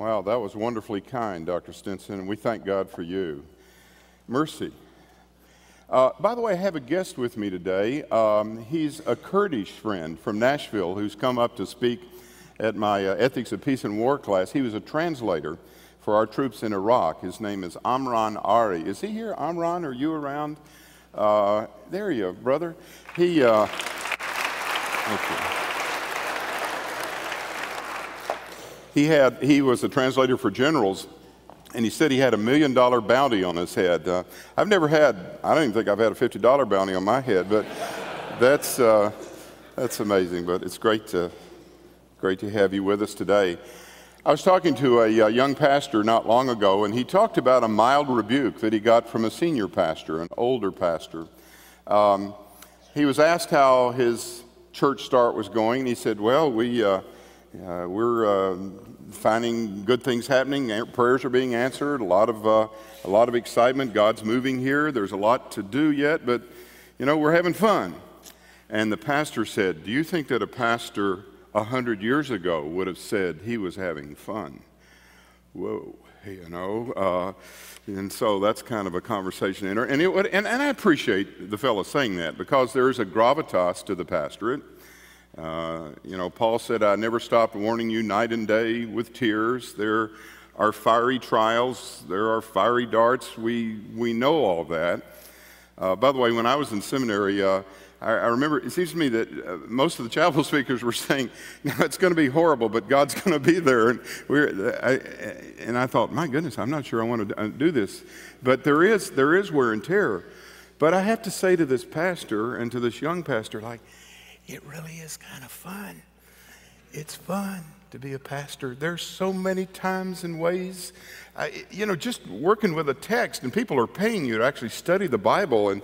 Wow, that was wonderfully kind, Dr. Stinson, and we thank God for you. Mercy. By the way, I have a guest with me today. He's a Kurdish friend from Nashville who's come up to speak at my Ethics of Peace and War class. He was a translator for our troops in Iraq. His name is Amran Ari. Is he here? Amran, are you around? There you are, brother. He was a translator for generals, and he said he had $1 million bounty on his head. I don't even think I've had a $50 bounty on my head, but that's amazing. But it's great to have you with us today. I was talking to a young pastor not long ago, and he talked about a mild rebuke that he got from a senior pastor, an older pastor. He was asked how his church start was going, and he said, well, we're finding good things happening. Prayers are being answered. A lot of excitement. God's moving here. There's a lot to do yet, but we're having fun. And the pastor said, "Do you think that a pastor 100 years ago would have said he was having fun?" Whoa, and so that's kind of a conversation. And I appreciate the fellow saying that, because there is a gravitas to the pastorate. Paul said, "I never stopped warning you night and day with tears." There are fiery trials. There are fiery darts. We know all that. By the way, when I was in seminary, I remember, it seems to me that most of the chapel speakers were saying, it's going to be horrible, but God's going to be there. And I thought, my goodness, I'm not sure I want to do this. But there is wear and tear. But I have to say to this pastor and to this young pastor, it really is kind of fun. It's fun to be a pastor. There's so many times and ways, just working with a text, and people are paying you to actually study the Bible and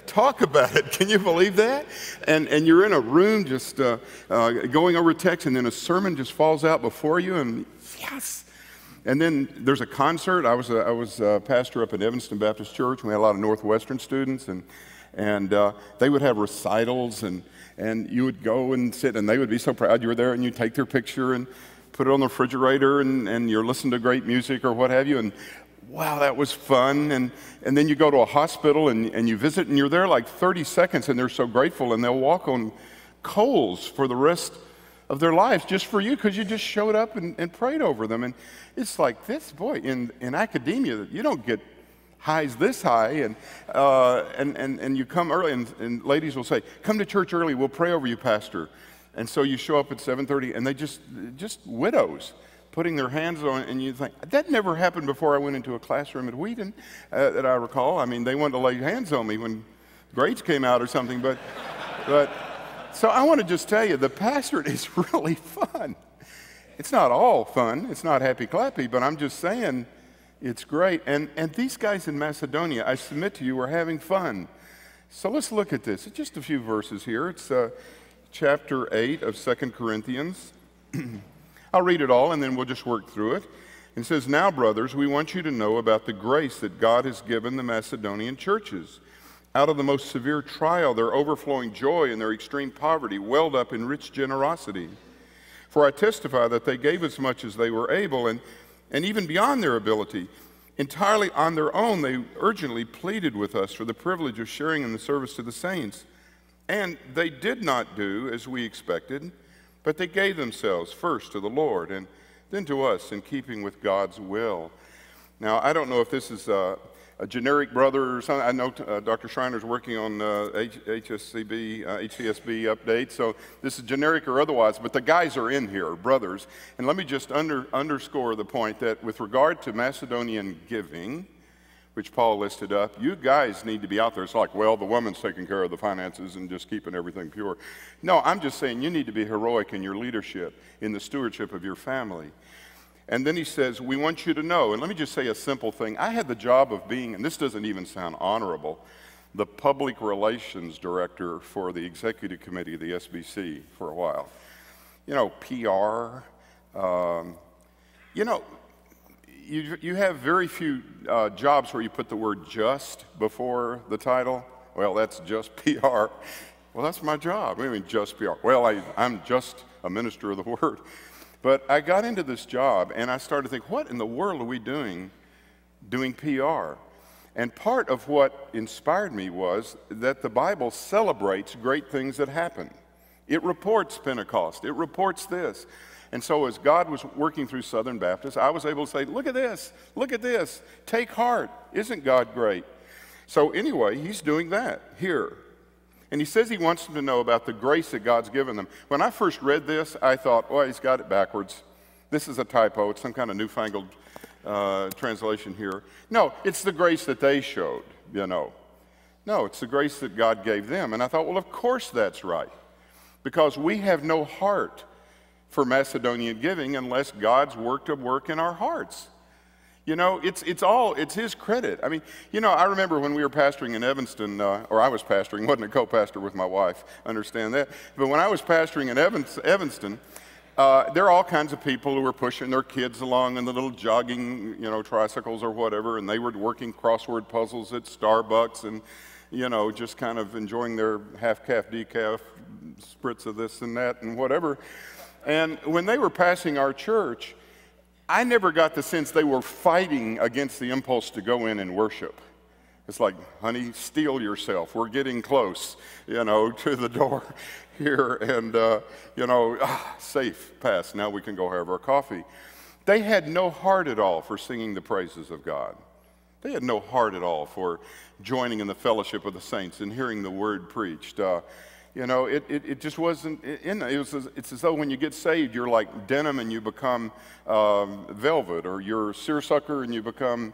talk about it. Can you believe that? And you're in a room just going over text, and then a sermon just falls out before you, and yes. And then there's a concert. I was a pastor up at Evanston Baptist Church. We had a lot of Northwestern students, and they would have recitals, and you would go and sit, and they would be so proud you were there, and you'd take their picture and put it on the refrigerator, and you're listening to great music or what have you, and wow, that was fun. And then you go to a hospital and you visit, and you're there like 30 seconds, and they're so grateful, and they'll walk on coals for the rest of their lives just for you, because you just showed up and prayed over them. And it's like this, boy, in academia, you don't get highs this high, and you come early, and ladies will say, "Come to church early, we'll pray over you, Pastor." And so you show up at 7:30, and they just widows putting their hands on it, and you think, that never happened before I went into a classroom at Wheaton, that I recall. I mean, they wanted to lay hands on me when grades came out or something, but so I want to just tell you, the pastorate is really fun. It's not all fun. It's not happy-clappy, but I'm just saying it's great. And these guys in Macedonia, I submit to you, are having fun. So let's look at this. It's just a few verses here. It's chapter 8 of 2 Corinthians. I'll read it all, and then we'll just work through it. It says, "Now, brothers, we want you to know about the grace that God has given the Macedonian churches. Out of the most severe trial, their overflowing joy and their extreme poverty welled up in rich generosity. For I testify that they gave as much as they were able, and even beyond their ability. Entirely on their own, they urgently pleaded with us for the privilege of sharing in the service to the saints. And they did not do as we expected, but they gave themselves first to the Lord and then to us, in keeping with God's will." Now, I don't know if this is a generic brother or something. I know Dr. Schreiner's working on HCSB updates, so this is generic or otherwise, but the guys are in here, brothers. And let me just underscore the point that with regard to Macedonian giving, which Paul listed up, you guys need to be out there. It's like, well, the woman's taking care of the finances and just keeping everything pure. No, I'm just saying you need to be heroic in your leadership, in the stewardship of your family. And then he says, "We want you to know," and let me just say a simple thing. I had the job of being, and this doesn't even sound honorable, the public relations director for the executive committee of the SBC for a while. PR, You have very few jobs where you put the word "just" before the title. Well, that's just PR. Well, that's my job. I mean, just PR. Well, I'm just a minister of the word. But I got into this job, and I started to think, what in the world are we doing PR? And part of what inspired me was that the Bible celebrates great things that happen. It reports Pentecost. It reports this. And so as God was working through Southern Baptists, I was able to say, look at this, take heart. Isn't God great? So anyway, he's doing that here. And he says he wants them to know about the grace that God's given them. When I first read this, I thought, oh, he's got it backwards. This is a typo. It's some kind of newfangled translation here. No, it's the grace that they showed, you know. No, it's the grace that God gave them. And I thought, well, of course that's right. Because we have no heart for Macedonian giving unless God's worked a work in our hearts. You know, it's his credit. I mean, you know, I remember when we were pastoring in Evanston, or I was pastoring, wasn't a co-pastor with my wife, understand that. But when I was pastoring in Evanston, there are all kinds of people who were pushing their kids along in the little jogging, you know, tricycles or whatever, and they were working crossword puzzles at Starbucks and, you know, just kind of enjoying their half-calf decaf spritz of this and that and whatever. And when they were passing our church, I never got the sense they were fighting against the impulse to go in and worship. It's like, honey, steel yourself. We're getting close, you know, to the door here. And, you know, safe, pass. Now we can go have our coffee. They had no heart at all for singing the praises of God. They had no heart at all for joining in the fellowship of the saints and hearing the word preached. You know, it just wasn't in it. It's as though when you get saved, you're like denim and you become velvet, or you're seersucker and you become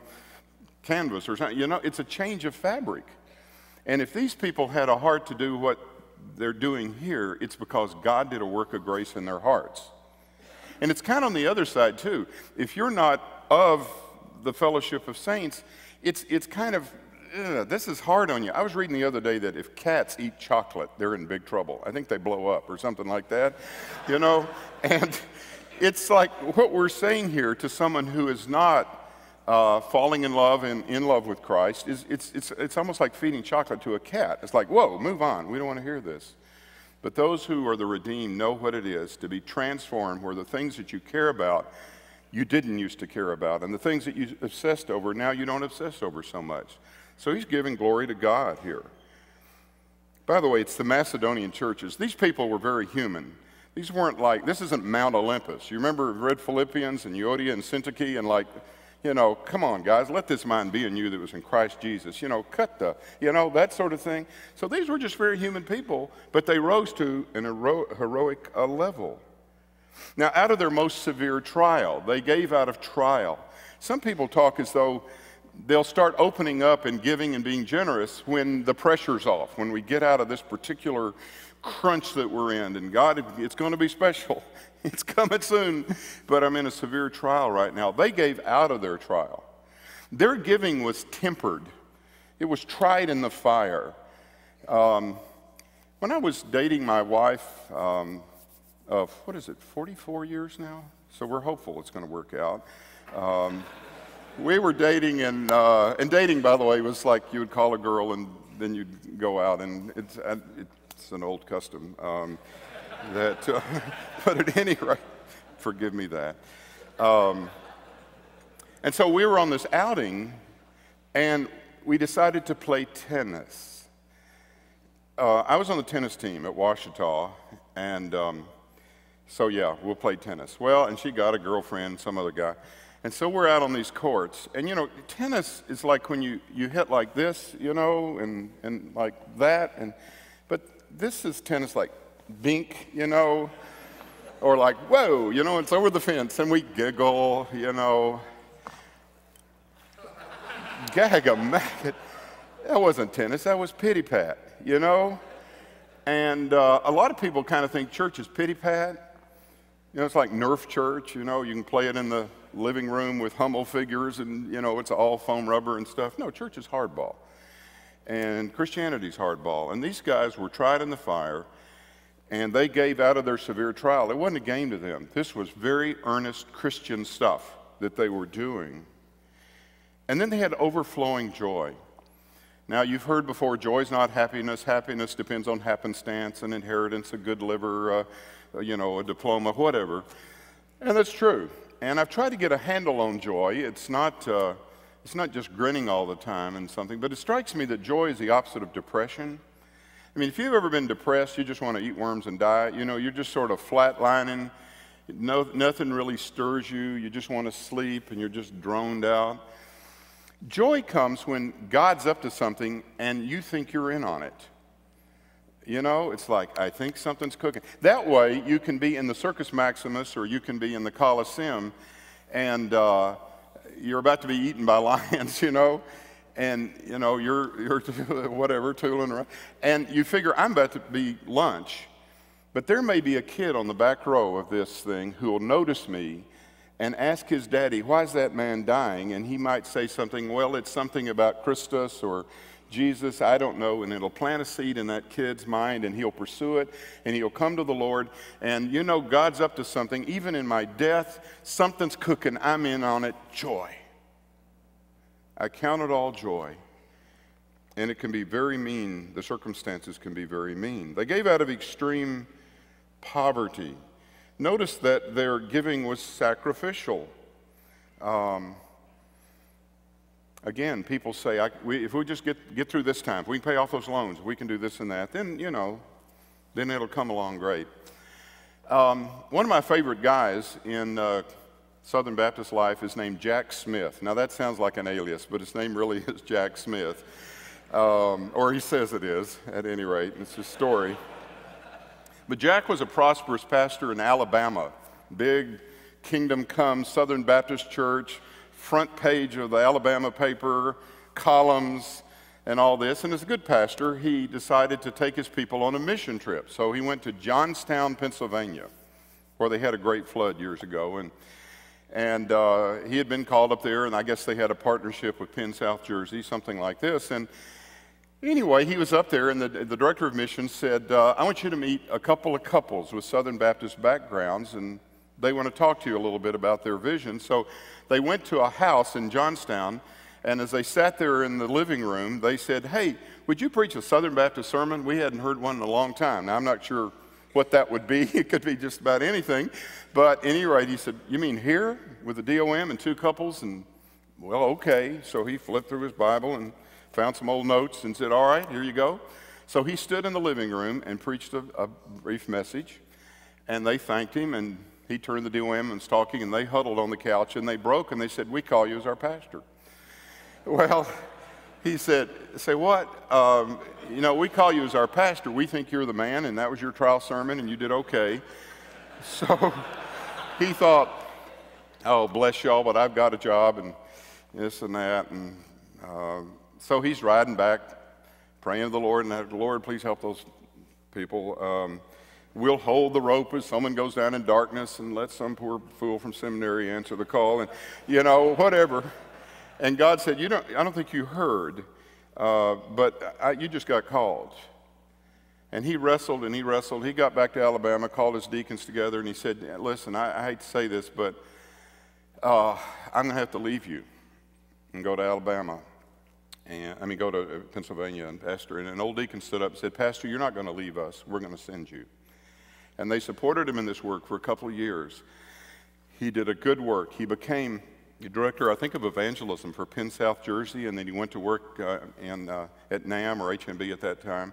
canvas or something. You know, it's a change of fabric. And if these people had a heart to do what they're doing here, it's because God did a work of grace in their hearts. And it's kind of on the other side too. If you're not of the fellowship of saints, it's kind of, this is hard on you. I was reading the other day that if cats eat chocolate, they're in big trouble. I think they blow up or something like that, you know? And it's like what we're saying here to someone who is not falling in love and in love with Christ, it's almost like feeding chocolate to a cat. It's like, whoa, move on. We don't want to hear this. But those who are the redeemed know what it is to be transformed, where the things that you care about, you didn't used to care about. And the things that you obsessed over, now you don't obsess over so much. So he's giving glory to God here. By the way, it's the Macedonian churches. These people were very human. These weren't like, this isn't Mount Olympus. You remember read Philippians and Euodia and Syntyche and like, you know, come on guys, let this mind be in you that was in Christ Jesus. You know, cut the, you know, that sort of thing. So these were just very human people, but they rose to an heroic level. Now, out of their most severe trial, they gave out of trial. Some people talk as though they'll start opening up and giving and being generous when the pressure's off, when we get out of this particular crunch that we're in. And God, it's going to be special. It's coming soon. But I'm in a severe trial right now. They gave out of their trial. Their giving was tempered. It was tried in the fire. When I was dating my wife of, 44 years now? So we're hopeful it's going to work out. We were dating, and dating, by the way, was like you would call a girl and then you'd go out, and it's an old custom. But at any rate, forgive me that. And so we were on this outing, and we decided to play tennis. I was on the tennis team at Ouachita, and so yeah, we'll play tennis. Well, and she got a girlfriend, some other guy. And so we're out on these courts, and you know, tennis is like when you hit like this, you know, and like that, but this is tennis like bink, you know, or like, whoa, you know, it's over the fence, and we giggle, you know. Gag-a-maggot. That wasn't tennis, that was pity-pat, you know. And a lot of people kind of think church is pity-pat. You know, it's like Nerf church, you know, you can play it in the living room with Hummel figures and, you know, it's all foam rubber and stuff. No, church is hardball. And Christianity's hardball. And these guys were tried in the fire, and they gave out of their severe trial. It wasn't a game to them. This was very earnest Christian stuff that they were doing. And then they had overflowing joy. Now, you've heard before, joy is not happiness. Happiness depends on happenstance, an inheritance, a good liver, you know, a diploma, whatever. And that's true. And I've tried to get a handle on joy. It's not just grinning all the time and something, but it strikes me that joy is the opposite of depression. I mean, if you've ever been depressed, you just want to eat worms and die. You know, you're just sort of flatlining. Nothing really stirs you. You just want to sleep and you're just droned out. Joy comes when God's up to something and you think you're in on it. You know, it's like, I think something's cooking. That way, you can be in the Circus Maximus or you can be in the Colosseum and you're about to be eaten by lions, you know, and, you know, you're whatever, tooling around. And you figure, I'm about to be lunch. But there may be a kid on the back row of this thing who will notice me and ask his daddy, why is that man dying? And he might say something, well, it's something about Christus or Jesus, I don't know, and it'll plant a seed in that kid's mind, and he'll pursue it, and he'll come to the Lord, and you know God's up to something. Even in my death, something's cooking. I'm in on it. Joy. I count it all joy. And it can be very mean. The circumstances can be very mean. They gave out of extreme poverty. Notice that their giving was sacrificial. Again, people say, if we just get through this time, if we can pay off those loans, if we can do this and that, then, you know, then it'll come along great. One of my favorite guys in Southern Baptist life is named Jack Smith. Now, that sounds like an alias, but his name really is Jack Smith. Or he says it is, at any rate. It's his story. But Jack was a prosperous pastor in Alabama. Big Kingdom Come Southern Baptist Church, front page of the Alabama paper, columns, and all this. And as a good pastor, he decided to take his people on a mission trip. So he went to Johnstown, Pennsylvania, where they had a great flood years ago. And he had been called up there, and I guess they had a partnership with Penn South Jersey, something like this. And anyway, he was up there, and the director of missions said, I want you to meet a couple of couples with Southern Baptist backgrounds, and they want to talk to you a little bit about their vision. So they went to a house in Johnstown, and as they sat there in the living room, they said, hey, would you preach a Southern Baptist sermon? We hadn't heard one in a long time. Now, I'm not sure what that would be. It could be just about anything. But at any rate, he said, you mean here with the DOM and two couples? And, well, okay. So he flipped through his Bible and found some old notes and said, all right, here you go. So he stood in the living room and preached a brief message, and they thanked him, and he turned the DOM and was talking, and they huddled on the couch, and they broke, and they said, we call you as our pastor. Well, he said, say what? You know, we call you as our pastor. We think you're the man, and that was your trial sermon, and you did okay. So he thought, oh, bless y'all, but I've got a job, and this and that. And so he's riding back, praying to the Lord, and the Lord, please help those people. We'll hold the rope as someone goes down in darkness and let some poor fool from seminary answer the call, and, you know, whatever. And God said, I don't think you heard, but you just got called. And he wrestled and he wrestled. He got back to Alabama, called his deacons together, and he said, listen, I hate to say this, but I'm going to have to leave you and go to Alabama. And go to Pennsylvania and pastor. And an old deacon stood up and said, Pastor, you're not going to leave us. We're going to send you. And they supported him in this work for a couple of years. He did a good work. He became the director, I think, of evangelism for Penn South Jersey, and then he went to work at NAM or HMB at that time,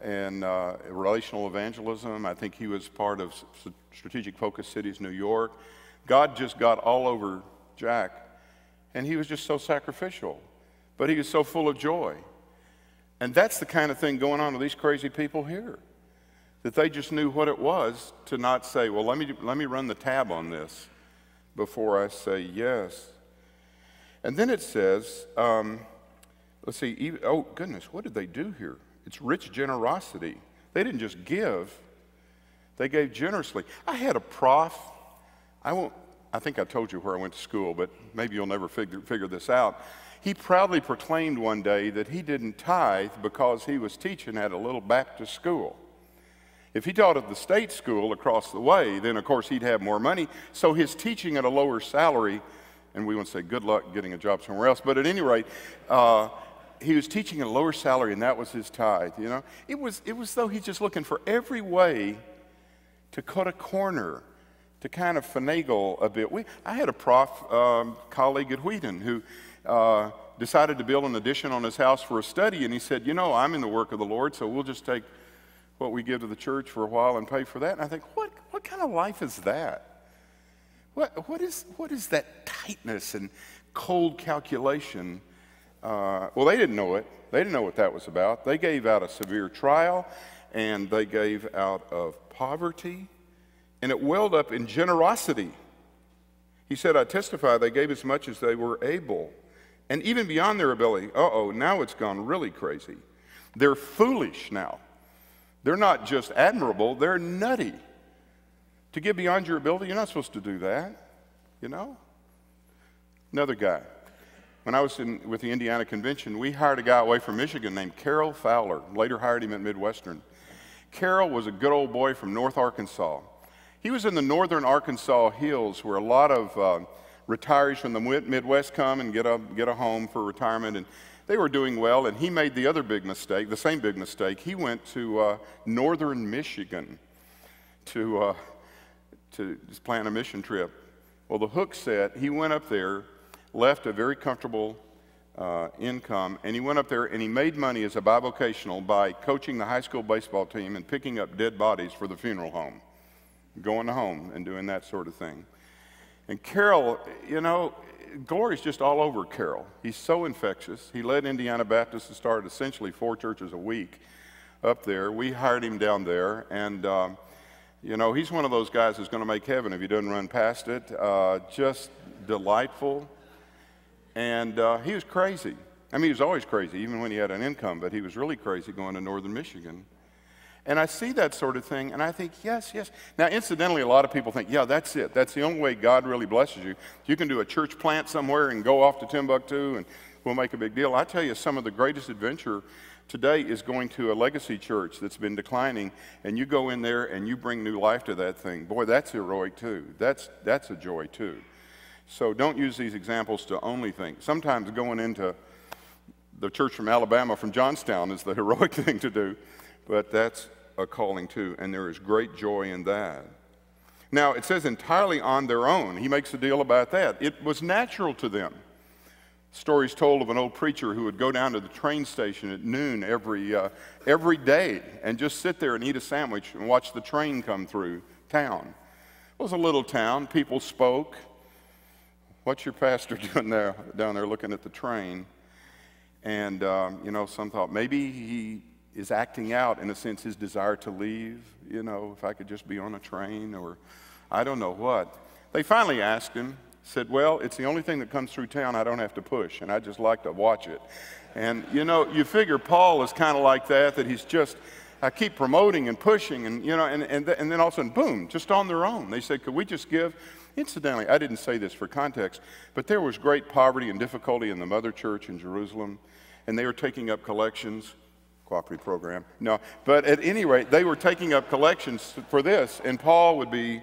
and relational evangelism. I think he was part of Strategic Focus Cities, New York. God just got all over Jack, and he was just so sacrificial, but he was so full of joy. And that's the kind of thing going on with these crazy people here, that they just knew what it was to not say, well, let me run the tab on this before I say yes. And then it says, let's see, oh goodness, what did they do here? It's rich generosity. They didn't just give, they gave generously. I had a prof, I think I told you where I went to school, but maybe you'll never figure this out. He proudly proclaimed one day that he didn't tithe because he was teaching at a little Baptist school. If he taught at the state school across the way, then of course he'd have more money. So his teaching at a lower salary, and we won't say good luck getting a job somewhere else, but at any rate, he was teaching at a lower salary, and that was his tithe, you know. It was though he's just looking for every way to cut a corner, to kind of finagle a bit. I had a colleague at Wheaton who decided to build an addition on his house for a study, and he said, you know, I'm in the work of the Lord, so we'll just take what we give to the church for a while and pay for that. And I think, what kind of life is that? What is that tightness and cold calculation? Well, they didn't know it. They didn't know what that was about. They gave out a severe trial, and they gave out of poverty, and it welled up in generosity. He said, I testify they gave as much as they were able, and even beyond their ability. Now it's gone really crazy. They're foolish now. They're not just admirable, they're nutty. To give beyond your ability, you're not supposed to do that, you know? Another guy. When I was with the Indiana Convention, we hired a guy away from Michigan named Carroll Fowler. Later hired him at Midwestern. Carroll was a good old boy from North Arkansas. He was in the northern Arkansas hills where a lot of retirees from the Midwest come and get a home for retirement, and they were doing well, and he made the other big mistake, the same big mistake. He went to northern Michigan to just plan a mission trip. Well, the hook set, he went up there, left a very comfortable income, and he went up there and he made money as a bivocational by coaching the high school baseball team and picking up dead bodies for the funeral home, going home and doing that sort of thing. And Carroll, you know, glory's just all over Carroll. He's so infectious. He led Indiana Baptist to start essentially 4 churches a week up there. We hired him down there, and you know, he's one of those guys who's going to make heaven if he doesn't run past it. Just delightful. And he was crazy. I mean, he was always crazy, even when he had an income, but he was really crazy going to northern Michigan. And I see that sort of thing, and I think, yes. Now, incidentally, a lot of people think, yeah, that's it. That's the only way God really blesses you. You can do a church plant somewhere and go off to Timbuktu, and we'll make a big deal. I tell you, some of the greatest adventure today is going to a legacy church that's been declining, and you go in there and you bring new life to that thing. Boy, that's heroic, too. That's a joy, too. So don't use these examples to only think. Sometimes going into the church from Alabama, from Johnstown, is the heroic thing to do, but that's a calling too, and there is great joy in that. Now, it says entirely on their own. He makes a deal about that. It was natural to them. Stories told of an old preacher who would go down to the train station at noon every day and just sit there and eat a sandwich and watch the train come through town. It was a little town. People spoke. What's your pastor doing there, down there looking at the train? And, you know, some thought maybe he is acting out, in a sense, his desire to leave. You know, if I could just be on a train, or I don't know what. They finally asked him, said, well, it's the only thing that comes through town I don't have to push, and I just like to watch it. And, you know, you figure Paul is kind of like that he's just, I keep promoting and pushing, and, you know, and then all of a sudden, boom, just on their own. They said, could we just give? Incidentally, I didn't say this for context, but there was great poverty and difficulty in the mother church in Jerusalem, and they were taking up collections. Cooperative program. No, but at any rate, they were taking up collections for this, and Paul would be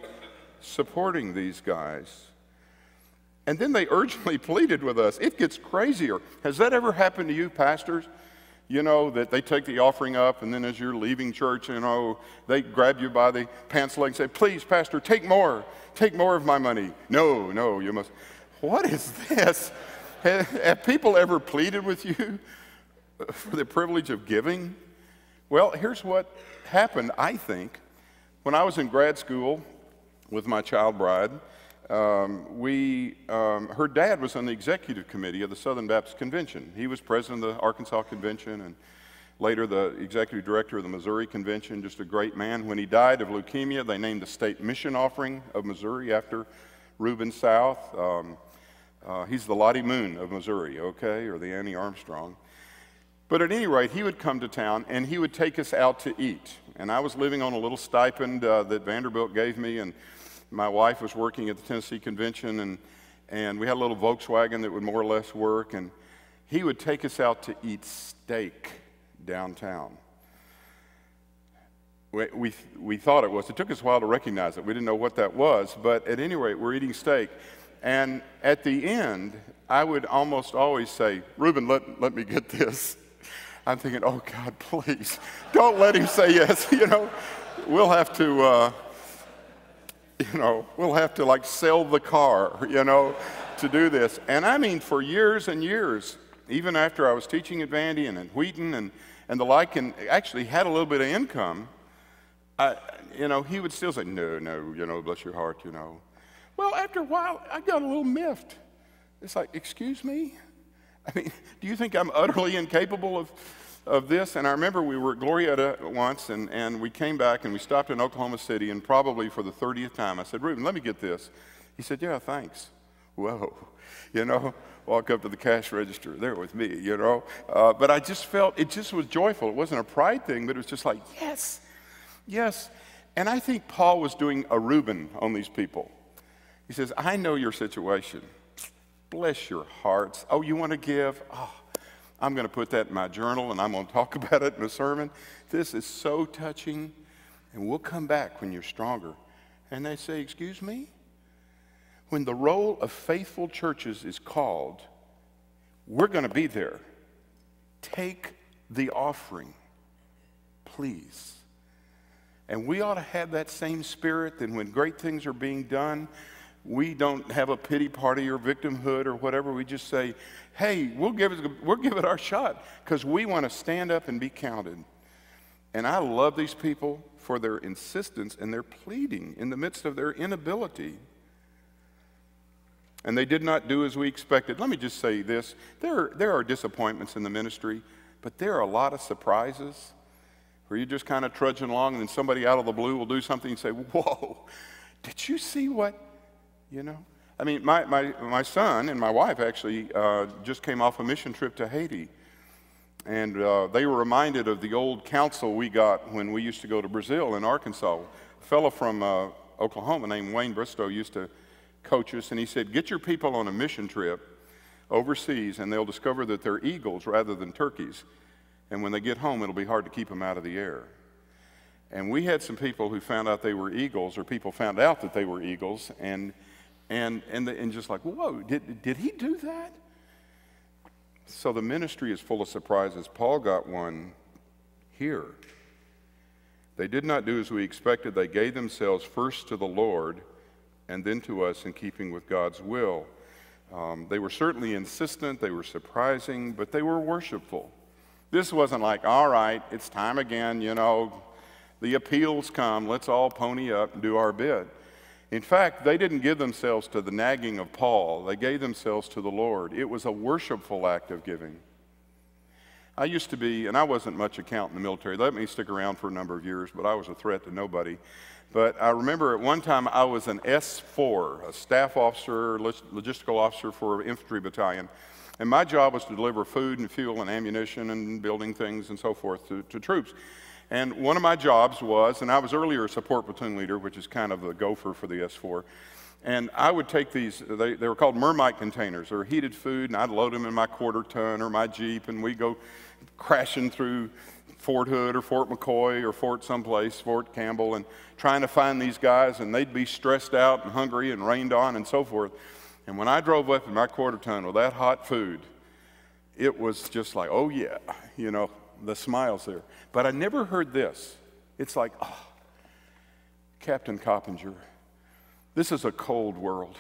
supporting these guys. And then they urgently pleaded with us. It gets crazier. Has that ever happened to you, pastors? You know, that they take the offering up, and then as you're leaving church, you know, they grab you by the pants leg and say, please, pastor, take more of my money. No, you must. What is this? Have people ever pleaded with you for the privilege of giving? Well, here's what happened, I think. When I was in grad school with my child bride, her dad was on the executive committee of the Southern Baptist Convention. He was president of the Arkansas Convention and later the executive director of the Missouri Convention, just a great man. When he died of leukemia, they named the state mission offering of Missouri after Reuben South. He's the Lottie Moon of Missouri, okay, or the Annie Armstrong. But at any rate, he would come to town, and he would take us out to eat. And I was living on a little stipend that Vanderbilt gave me, and my wife was working at the Tennessee Convention, and we had a little Volkswagen that would more or less work, and he would take us out to eat steak downtown. We thought it was. It took us a while to recognize it. We didn't know what that was, but at any rate, we're eating steak. And at the end, I would almost always say, Reuben, let me get this. I'm thinking, oh, God, please, don't let him say yes. You know, we'll have to, we'll have to like sell the car, to do this. And I mean, for years and years, even after I was teaching at Vandy and at Wheaton and the like, and actually had a little bit of income, he would still say, no, bless your heart, Well, after a while, I got a little miffed. It's like, excuse me? I mean, do you think I'm utterly incapable of this? And I remember we were at Glorietta once, and we came back, and we stopped in Oklahoma City, and probably for the 30th time, I said, Reuben, let me get this. He said, yeah, thanks. Whoa, walk up to the cash register, there with me, But I just felt, it just was joyful. It wasn't a pride thing, but it was just like, yes, yes. And I think Paul was doing a Reuben on these people. He says, I know your situation. Bless your hearts. Oh, you want to give? Oh, I'm going to put that in my journal, and I'm going to talk about it in a sermon. This is so touching, and we'll come back when you're stronger. And they say, excuse me? When the roll of faithful churches is called, we're going to be there. Take the offering, please. And we ought to have that same spirit that when great things are being done, we don't have a pity party or victimhood or whatever. We just say, hey, we'll give it our shot because we want to stand up and be counted. And I love these people for their insistence and their pleading in the midst of their inability. And they did not do as we expected. Let me just say this. There are disappointments in the ministry, but there are a lot of surprises where you're just kind of trudging along and then somebody out of the blue will do something and say, whoa, did you see what, I mean, my son and my wife actually just came off a mission trip to Haiti. And they were reminded of the old counsel we got when we used to go to Brazil in Arkansas. A fellow from Oklahoma named Wayne Bristow used to coach us, and he said, get your people on a mission trip overseas, and they'll discover that they're eagles rather than turkeys. And when they get home, it'll be hard to keep them out of the air. And we had some people who found out they were eagles, or people found out that they were eagles, and just like, whoa, did he do that? So the ministry is full of surprises. Paul got one here. They did not do as we expected. They gave themselves first to the Lord and then to us in keeping with God's will. They were certainly insistent, they were surprising, but they were worshipful. This wasn't like, all right, it's time again, the appeals come, let's all pony up and do our bit. In fact, they didn't give themselves to the nagging of Paul, they gave themselves to the Lord. It was a worshipful act of giving. I used to be, and I wasn't much account in the military. They let me stick around for a number of years, but I was a threat to nobody. But I remember at one time I was an S4, a staff officer, logistical officer for an infantry battalion. And my job was to deliver food and fuel and ammunition and building things and so forth to troops. And one of my jobs was, and I was earlier a support platoon leader, which is kind of the gopher for the S4. And I would take these, they were called Mermite containers. They were heated food, and I'd load them in my quarter ton or my Jeep, and we'd go crashing through Fort Hood or Fort McCoy or Fort someplace, Fort Campbell, and trying to find these guys, and they'd be stressed out and hungry and rained on and so forth. And when I drove up in my quarter ton with that hot food, it was just like, oh yeah, the smiles there. But I never heard this. It's like, oh, Captain Coppinger, this is a cold world.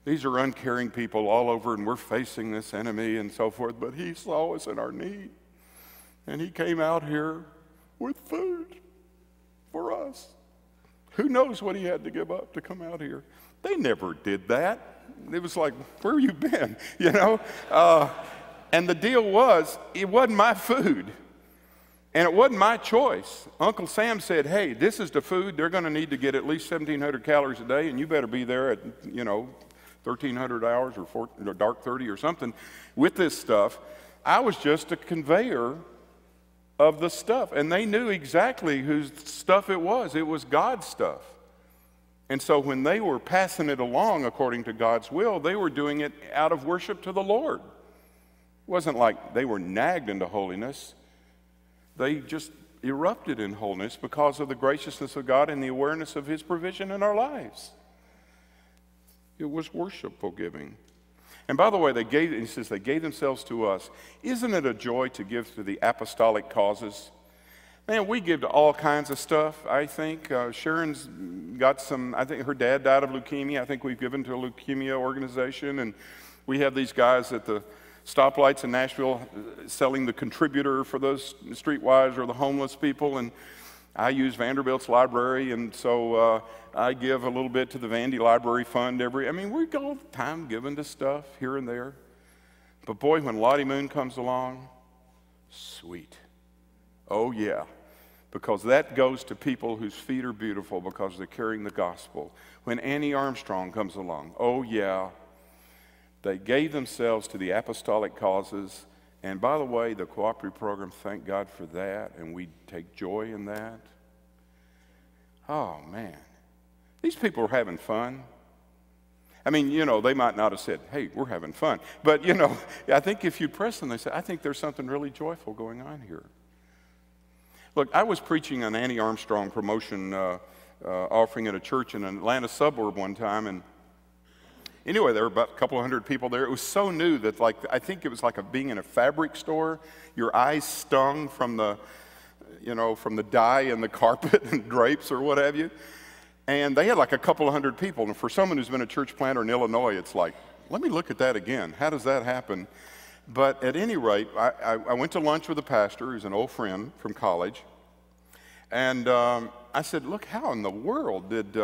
These are uncaring people all over, and we're facing this enemy and so forth, but he saw us in our need. And he came out here with food for us. Who knows what he had to give up to come out here? They never did that. It was like, where have you been? And the deal was, it wasn't my food. And it wasn't my choice. Uncle Sam said, hey, this is the food. They're going to need to get at least 1,700 calories a day, and you better be there at, 1,300 hours or dark 30 or something with this stuff. I was just a conveyor of the stuff, and they knew exactly whose stuff it was. It was God's stuff. And so when they were passing it along according to God's will, they were doing it out of worship to the Lord. It wasn't like they were nagged into holiness. They just erupted in holiness because of the graciousness of God and the awareness of His provision in our lives. It was worshipful giving. And by the way, he says they gave themselves to us. Isn't it a joy to give to the apostolic causes? Man, we give to all kinds of stuff, I think. Sharon's got some, I think her dad died of leukemia. I think we've given to a leukemia organization. And we have these guys at the stoplights in Nashville selling the contributor for those streetwise or the homeless people. And I use Vanderbilt's library, and so I give a little bit to the Vandy Library Fund we go all the time giving to stuff here and there. But boy, when Lottie Moon comes along, sweet. Oh yeah, because that goes to people whose feet are beautiful because they're carrying the gospel. When Annie Armstrong comes along, oh yeah, they gave themselves to the apostolic causes. And by the way, the cooperative program, thank God for that, and we take joy in that. Oh, man. These people are having fun. I mean, they might not have said, hey, we're having fun. But, I think if you press them, they say, I think there's something really joyful going on here. Look, I was preaching an Annie Armstrong promotion offering at a church in an Atlanta suburb one time, and anyway, there were about a couple of hundred people there. It was so new that, I think it was like being in a fabric store. Your eyes stung from the dye in the carpet and drapes or what have you. And they had like a couple of hundred people. And for someone who's been a church planter in Illinois, it's like, let me look at that again. How does that happen? But at any rate, I went to lunch with a pastor who's an old friend from college. And I said, look, how in the world did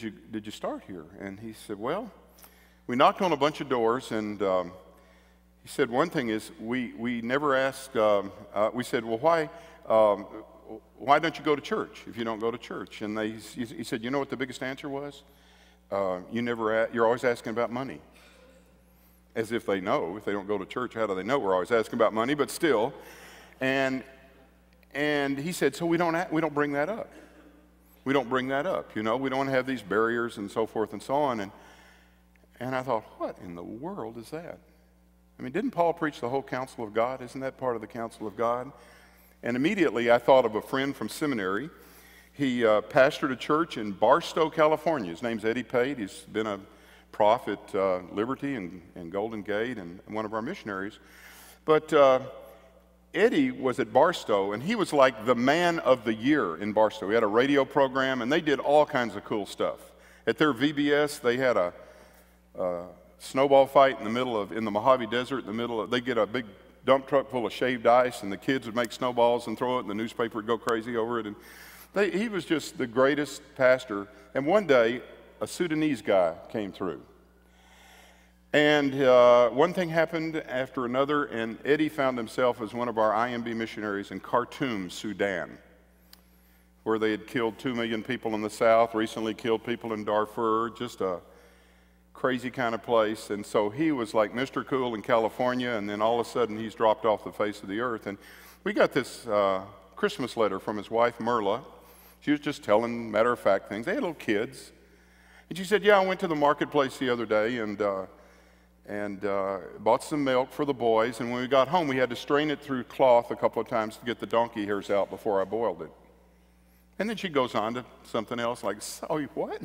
you start here? And he said, well, we knocked on a bunch of doors, and he said one thing is we never asked, we said, well, why don't you go to church if you don't go to church? And he said, you know what the biggest answer was? You're always asking about money. As if they know. If they don't go to church, how do they know we're always asking about money? But still. And he said, so we don't bring that up. We don't bring that up, We don't have these barriers and so forth and so on. And I thought, what in the world is that? I mean, didn't Paul preach the whole counsel of God? Isn't that part of the counsel of God? And immediately I thought of a friend from Seminary. He pastored a church in Barstow, California. His name's Eddie Pate. He's been a prophet at Liberty and Golden Gate and one of our missionaries. But Eddie was at Barstow, and he was like the man of the year in Barstow. He had a radio program, and they did all kinds of cool stuff. At their VBS, they had a snowball fight in the Mojave Desert. They get a big dump truck full of shaved ice, and the kids would make snowballs and throw it, and the newspaper would go crazy over it. And he was just the greatest pastor. And one day, a Sudanese guy came through. And one thing happened after another, and Eddie found himself as one of our IMB missionaries in Khartoum, Sudan, where they had killed 2 million people in the south, recently killed people in Darfur, just a crazy kind of place. And so he was like Mr. Cool in California, and then all of a sudden he's dropped off the face of the earth. And we got this Christmas letter from his wife, Merla. She was just telling matter-of-fact things. They had little kids. And she said, yeah, I went to the marketplace the other day and bought some milk for the boys, and when we got home, we had to strain it through cloth a couple of times to get the donkey hairs out before I boiled it. And then she goes on to something else like, so what?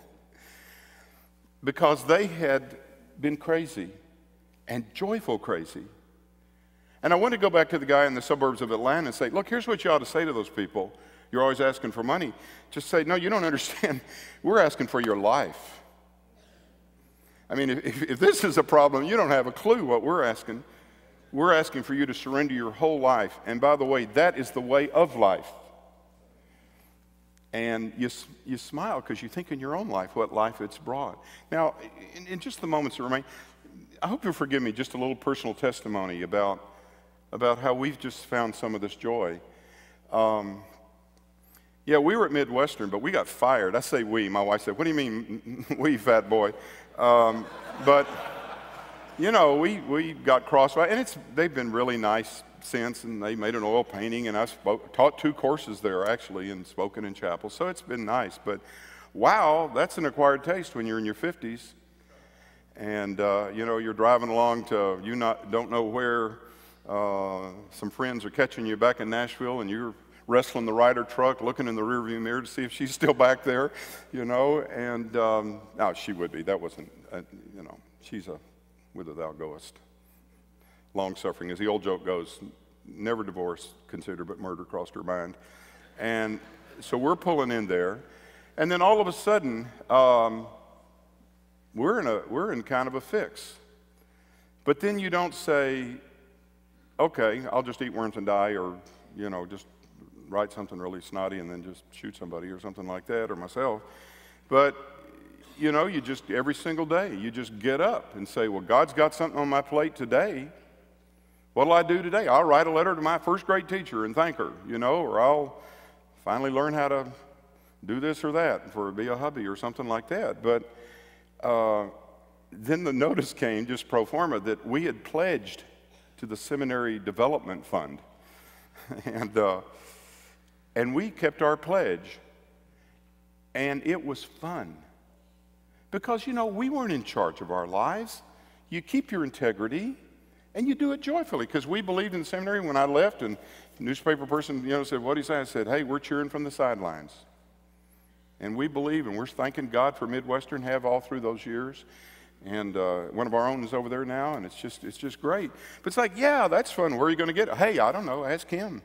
Because they had been crazy, and joyful crazy. And I want to go back to the guy in the suburbs of Atlanta and say, look, here's what you ought to say to those people. You're always asking for money. Just say, no, you don't understand. We're asking for your life. I mean, if this is a problem, you don't have a clue what we're asking. We're asking for you to surrender your whole life. And by the way, that is the way of life. And you smile because you think in your own life what life it's brought. Now, in just the moments that remain, I hope you'll forgive me just a little personal testimony about how we've just found some of this joy. Yeah, we were at Midwestern, but we got fired. I say we. My wife said, what do you mean, we, fat boy? But, we got crossfire. And they've been really nice since, and they made an oil painting, and I taught 2 courses there, actually, and spoken in chapel. So it's been nice. But, wow, that's an acquired taste when you're in your 50s. And, you're driving along to don't know where. Some friends are catching you back in Nashville, and you're wrestling the Ryder truck, looking in the rearview mirror to see if she's still back there, and no, she would be. That wasn't, she's a whither thou goest. Long-suffering, as the old joke goes, never divorce considered, but murder crossed her mind. And so we're pulling in there. And then all of a sudden, we're in kind of a fix. But then you don't say, okay, I'll just eat worms and die, or, just write something really snotty and then just shoot somebody or something like that, or myself. But, you just, every single day, you just get up and say, well, God's got something on my plate today. What'll I do today? I'll write a letter to my first grade teacher and thank her, or I'll finally learn how to do this or that, for be a hubby or something like that. But then the notice came, just pro forma, that we had pledged to the Seminary Development Fund. And we kept our pledge. And it was fun. Because, we weren't in charge of our lives. You keep your integrity, and you do it joyfully. Because we believed in the seminary. When I left, and the newspaper person, said, what do you say? I said, hey, we're cheering from the sidelines. And we believe, and we're thanking God for Midwestern, have all through those years. And one of our own is over there now, and it's just great. But it's like, yeah, that's fun. Where are you going to get it? Hey, I don't know. Ask him.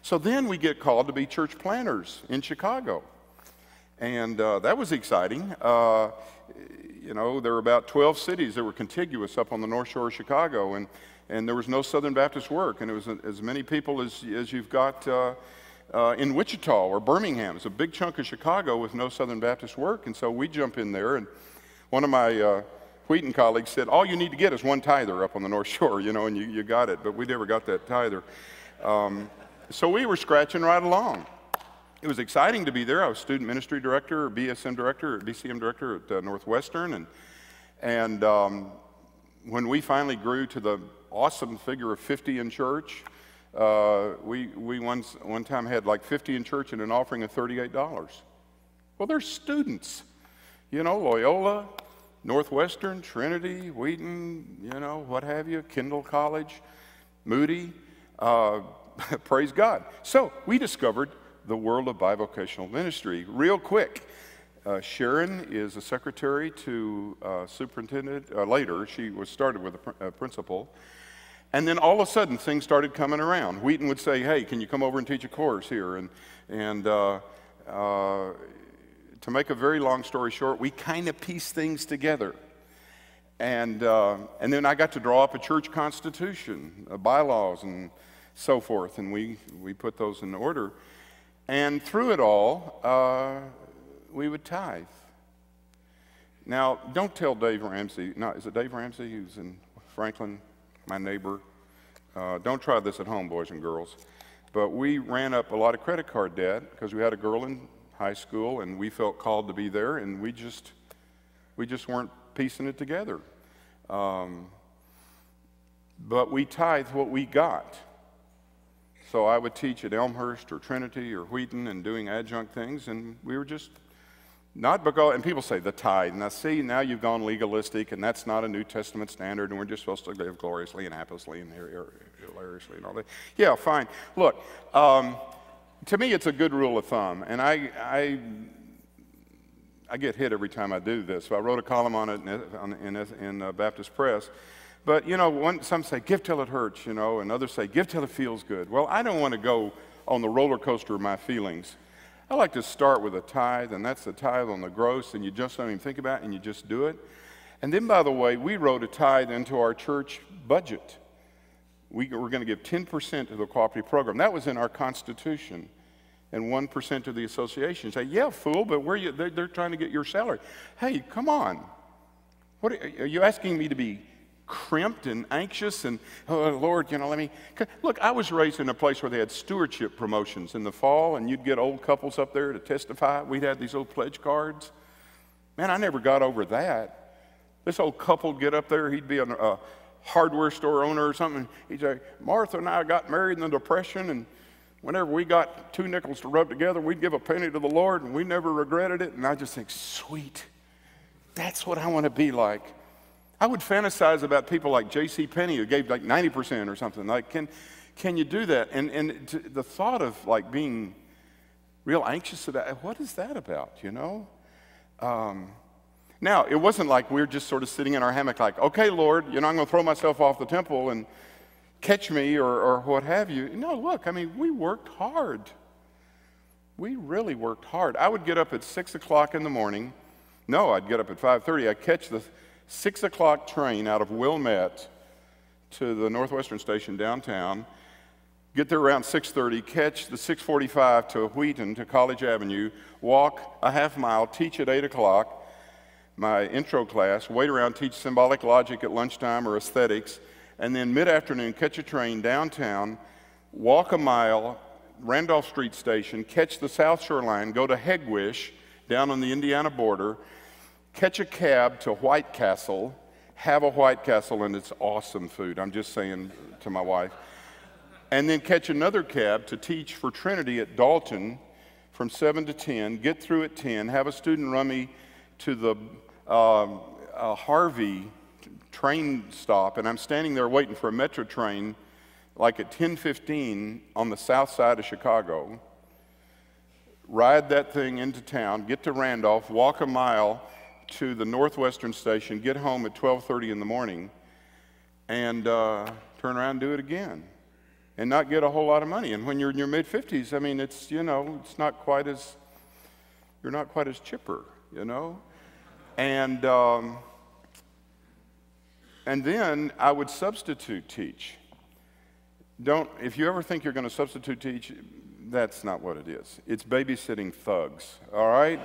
So then we get called to be church planters in Chicago. And that was exciting. There were about 12 cities that were contiguous up on the North Shore of Chicago, and there was no Southern Baptist work. And it was as many people as you've got in Wichita or Birmingham. It's a big chunk of Chicago with no Southern Baptist work. And so we jump in there, and one of my Wheaton colleagues said, all you need to get is one tither up on the North Shore, and you got it. But we never got that tither. So we were scratching right along. It was exciting to be there. I was student ministry director, or BCM director at Northwestern. And when we finally grew to the awesome figure of 50 in church, we one time had like 50 in church and an offering of $38. Well, they're students. Loyola, Northwestern, Trinity, Wheaton, what have you, Kendall College, Moody. Praise God. So we discovered the world of bivocational ministry real quick. Sharon is a secretary to superintendent. Later, she was started with a principal. And then all of a sudden, things started coming around. Wheaton would say, hey, can you come over and teach a course here? And to make a very long story short, we kind of pieced things together. And then I got to draw up a church constitution, bylaws, and so forth. And we put those in order. And through it all, we would tithe. Now, don't tell Dave Ramsey. No, is it Dave Ramsey who's in Franklin, my neighbor? Don't try this at home, boys and girls. But we ran up a lot of credit card debt because we had a girl in high school, and we felt called to be there, and we just weren't piecing it together. But we tithe what we got. So I would teach at Elmhurst or Trinity or Wheaton and doing adjunct things, and we were just not because, and people say the tithe. Now see, now you've gone legalistic, and that's not a New Testament standard, and we're just supposed to live gloriously and happily and hilariously and all that. Yeah, fine. Look, to me it's a good rule of thumb, and I get hit every time I do this. So I wrote a column on it in Baptist Press. But, some say, give till it hurts, and others say, give till it feels good. Well, I don't want to go on the roller coaster of my feelings. I like to start with a tithe, and that's the tithe on the gross, and you just don't even think about it, and you just do it. And then, by the way, we wrote a tithe into our church budget. We were going to give 10% to the cooperative program. That was in our Constitution, and 1% to the association. You say, yeah, fool, but they're trying to get your salary. Hey, come on. What are you asking me to be crimped and anxious and, oh, Lord, let me... Look, I was raised in a place where they had stewardship promotions in the fall, and you'd get old couples up there to testify. We'd have these old pledge cards. Man, I never got over that. This old couple would get up there. He'd be a hardware store owner or something. He'd say, Martha and I got married in the Depression, and whenever we got 2 nickels to rub together, we'd give a penny to the Lord, and we never regretted it. And I just think, sweet. That's what I want to be like. I would fantasize about people like J.C. Penney who gave like 90% or something. Like, can you do that? And the thought of like being real anxious about, what is that about, Now, it wasn't like we were just sort of sitting in our hammock like, okay, Lord, I'm going to throw myself off the temple and catch me or what have you. No, look, I mean, we worked hard. We really worked hard. I would get up at 6 o'clock in the morning. No, I'd get up at 5:30. I'd catch the 6 o'clock train out of Wilmette to the Northwestern Station downtown, get there around 6:30, catch the 6:45 to Wheaton, to College Avenue, walk a half mile, teach at 8 o'clock, my intro class, wait around, teach symbolic logic at lunchtime or aesthetics, and then mid-afternoon catch a train downtown, walk a mile, Randolph Street Station, catch the South Shore Line, go to Hegwish, down on the Indiana border, catch a cab to White Castle, have a White Castle, and it's awesome food. I'm just saying to my wife. And then catch another cab to teach for Trinity at Dalton from 7 to 10, get through at 10, have a student run me to the Harvey train stop, and I'm standing there waiting for a metro train like at 10:15 on the south side of Chicago, ride that thing into town, get to Randolph, walk a mile to the Northwestern Station, get home at 12:30 in the morning, and turn around and do it again, and not get a whole lot of money. And when you're in your mid-50s, I mean, it's, you know, it's not quite as, you're not quite as chipper, you know? And then I would substitute teach. If you ever think you're going to substitute teach, that's not what it is. It's babysitting thugs, all right?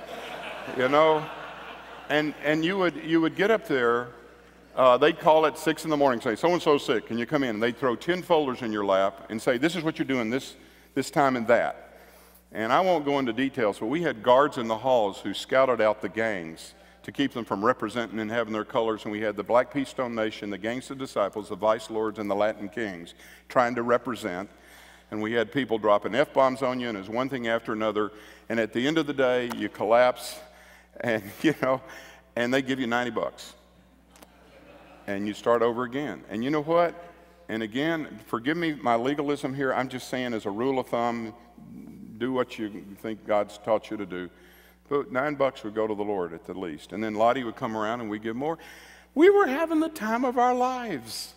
You know? And you would get up there, they'd call at 6 in the morning, say, so-and-so's sick, can you come in? And they'd throw 10 folders in your lap and say, this is what you're doing this time and that. And I won't go into details, but we had guards in the halls who scouted out the gangs to keep them from representing and having their colors. And we had the Black Pea Stone Nation, the Gangs of Disciples, the Vice Lords, and the Latin Kings trying to represent. And we had people dropping F-bombs on you, and it was one thing after another. And at the end of the day, you collapse, and, you know, and they give you $90. And you start over again. And you know what? And again, forgive me my legalism here. I'm just saying as a rule of thumb, do what you think God's taught you to do. But $9 would go to the Lord at the least. And then Lottie would come around and we'd give more. We were having the time of our lives.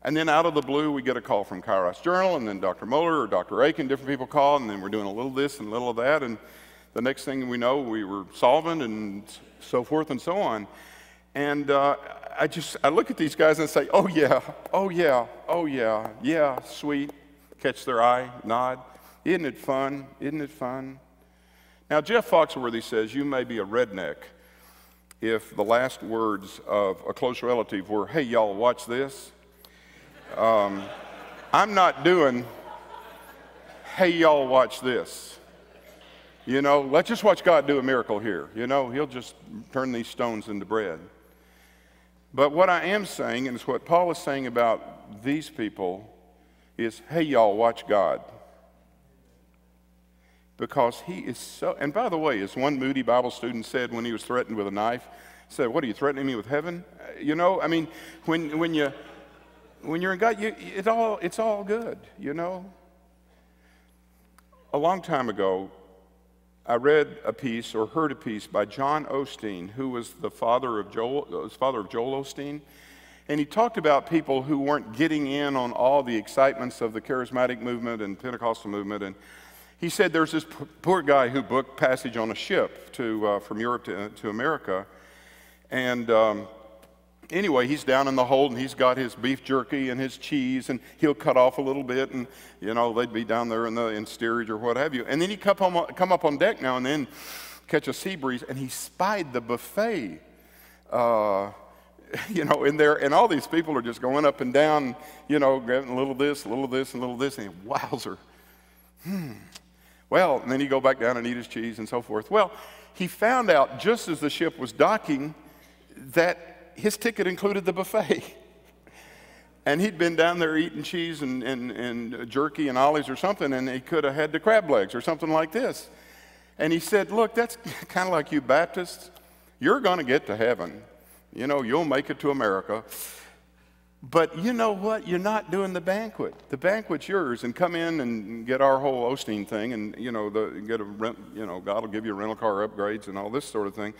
And then out of the blue, we get a call from Kairos Journal, and then Dr. Muller or Dr. Aiken, different people call, and then we're doing a little this and a little of that. And the next thing we know, we were solvent and so forth and so on. And I look at these guys and say, oh yeah, oh yeah, oh yeah, yeah, sweet. Catch their eye, nod. Isn't it fun? Isn't it fun? Now, Jeff Foxworthy says you may be a redneck if the last words of a close relative were, hey, y'all, watch this. I'm not doing, hey, y'all, watch this. You know, let's just watch God do a miracle here. You know, he'll just turn these stones into bread. But what I am saying, and it's what Paul is saying about these people, is, hey, y'all, watch God. Because he is so, and by the way, as one Moody Bible student said when he was threatened with a knife, he said, what, are you threatening me with heaven? You know, I mean, when you're in God, it's all good, you know. A long time ago, I read a piece or heard a piece by John Osteen, who was the father of Joel Osteen. And he talked about people who weren't getting in on all the excitements of the charismatic movement and Pentecostal movement. And he said there's this poor guy who booked passage on a ship from Europe to America. And anyway, he's down in the hold, and he's got his beef jerky and his cheese, and he'll cut off a little bit, and, you know, they'd be down there in steerage or what have you. And then he'd come up on deck now and then, catch a sea breeze, and he spied the buffet, you know, in there, and all these people are just going up and down, you know, grabbing a little this, a little this, and a little this, and he, wowzer. Well, and then he'd go back down and eat his cheese and so forth. Well, he found out just as the ship was docking that his ticket included the buffet. And he'd been down there eating cheese and jerky and olives or something, and he could have had the crab legs or something like this. And he said, look, that's kind of like you Baptists. You're going to get to heaven. You know, you'll make it to America. But you know what? You're not doing the banquet. The banquet's yours, and come in and get our whole Osteen thing, and you know, God will give you rental car upgrades and all this sort of thing,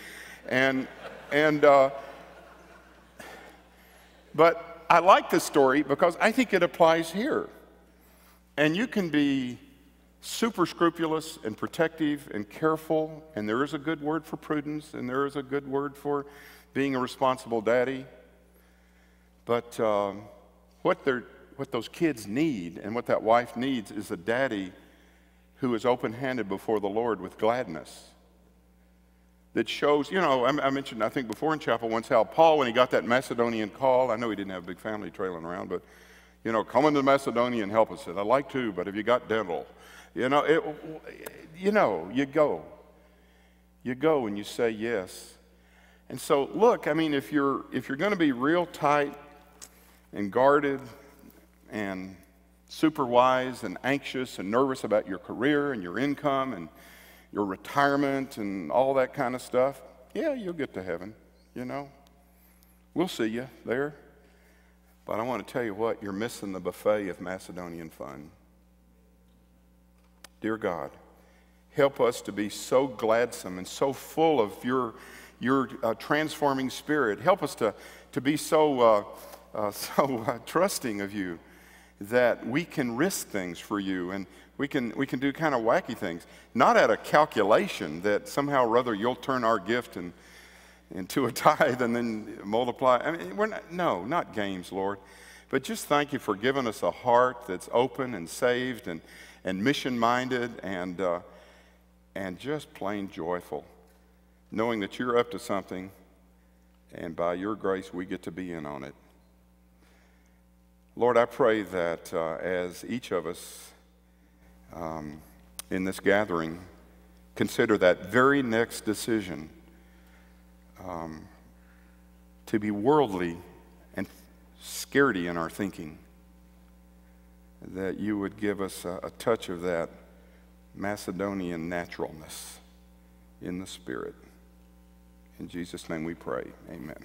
but I like this story because I think it applies here. And you can be super scrupulous and protective and careful, and there is a good word for prudence, and there is a good word for being a responsible daddy. But what those kids need and what that wife needs is a daddy who is open-handed before the Lord with gladness. That shows, you know, I mentioned, I think before in chapel once, how Paul, when he got that Macedonian call, I know he didn't have a big family trailing around, but, you know, come into Macedonia and help us. I'd like to, but have you got dental? You know, you go. You go and you say yes. And so, look, I mean, if you're going to be real tight and guarded and super wise and anxious and nervous about your career and your income and your retirement and all that kind of stuff, yeah, you'll get to heaven, you know. We'll see you there. But I want to tell you what, you're missing the buffet of Macedonian fun. Dear God, help us to be so gladsome and so full of your transforming spirit. Help us to be so trusting of you that we can risk things for you, and we can do kind of wacky things, not out of calculation that somehow or other you'll turn our gift into a tithe and then multiply. I mean, not games, Lord, but just thank you for giving us a heart that's open and saved and mission-minded and just plain joyful, knowing that you're up to something, and by your grace we get to be in on it. Lord, I pray that as each of us in this gathering consider that very next decision to be worldly and scaredy in our thinking, that you would give us a touch of that Macedonian naturalness in the Spirit. In Jesus' name we pray, amen.